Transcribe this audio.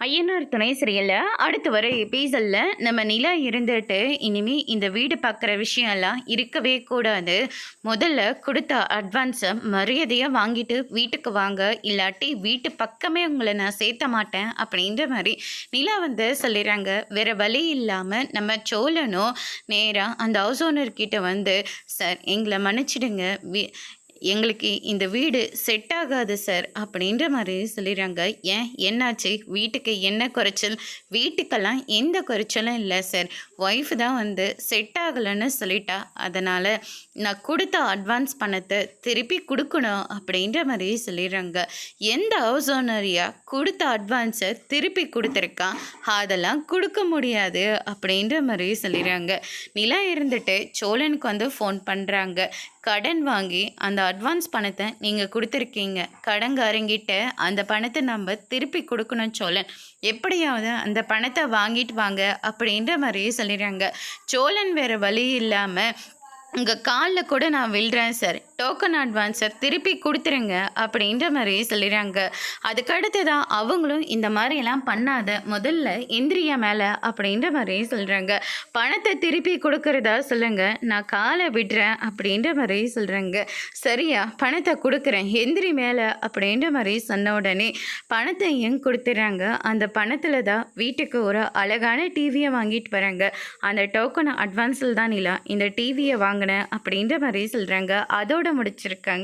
ஐயனார் துணை சரியில்ல. அடுத்து வர எபிசோட்ல நம்ம நிலா இருந்துட்டு இனிமே இந்த வீடு பார்க்குற விஷயம்லாம் இருக்கவே கூடாது. முதல்ல கொடுத்த அட்வான்ஸை மரியாதையாக வாங்கிட்டு வீட்டுக்கு வாங்க, இல்லாட்டி வீட்டு பக்கமே உங்களை நான் சேர்த்த மாட்டேன் அப்படின்ற மாதிரி நிலா வந்து சொல்லிடுறாங்க. வேற வழி இல்லாமல் நம்ம சோழனும் நேராக அந்த ஹவுஸ் ஓனர்கிட்ட வந்து, சார் எங்களை மன்னிச்சிடுங்க, எங்களுக்கு இந்த வீடு செட் ஆகாது சார் அப்படின்ற மாதிரி சொல்லிடுறாங்க. ஏன் என்னாச்சு? வீட்டுக்கு என்ன குறைச்சல்? வீட்டுக்கெல்லாம் எந்த குறைச்சலும் இல்லை சார். ஒய்ஃப் தான் வந்து செட் ஆகலைன்னு சொல்லிட்டா, அதனால் நான் கொடுத்த அட்வான்ஸ் பணத்தை திருப்பி கொடுக்கணும் அப்படின்ற மாதிரி சொல்லிடுறாங்க. எந்த ஹவுஸ் ஓனரியா கொடுத்த அட்வான்ஸை திருப்பி கொடுத்துருக்கான்? அதெல்லாம் கொடுக்க முடியாது அப்படின்ற மாதிரி சொல்லிடுறாங்க. நிலா இருந்துட்டு சோழனுக்கு வந்து ஃபோன் பண்ணுறாங்க. கடன் வாங்கி அந்த அட்வான்ஸ் பணத்தை நீங்கள் கொடுத்துருக்கீங்க, கடன்காரங்கிட்ட அந்த பணத்தை நம்ம திருப்பி கொடுக்கணும் சோழன், எப்படியாவது அந்த பணத்தை வாங்கிட்டு வாங்க அப்படின்ற மாதிரி சொல்லிடுறாங்க. சோழன் வேறு வழி இல்லாமல், உங்கள் காலில் கூட நான் விழுறேன் சார், டோக்கன் அட்வான்ஸை திருப்பி கொடுத்துருங்க அப்படின்ற மாதிரி சொல்லிடுறாங்க. அதுக்கடுத்து தான் அவங்களும் இந்த மாதிரியெல்லாம் பண்ணாத, முதல்ல இந்திரியா மேலே அப்படின்ற மாதிரி சொல்கிறாங்க. பணத்தை திருப்பி கொடுக்குறதா சொல்லுங்க, நான் காலை விடுறேன் அப்படின்ற மாதிரி சொல்கிறாங்க. சரியா, பணத்தை கொடுக்குறேன் எந்திரி மேலே அப்படின்ற மாதிரி சொன்ன உடனே பணத்தையும் கொடுத்துட்றாங்க. அந்த பணத்தில் தான் வீட்டுக்கு ஒரு அழகான டிவியை வாங்கிட்டு வராங்க. அந்த டோக்கன் அட்வான்ஸில் தான் நிலா இந்த டிவியை வாங்கினேன் அப்படின்ற மாதிரி சொல்கிறாங்க. அதோட முடிச்சிருக்காங்க.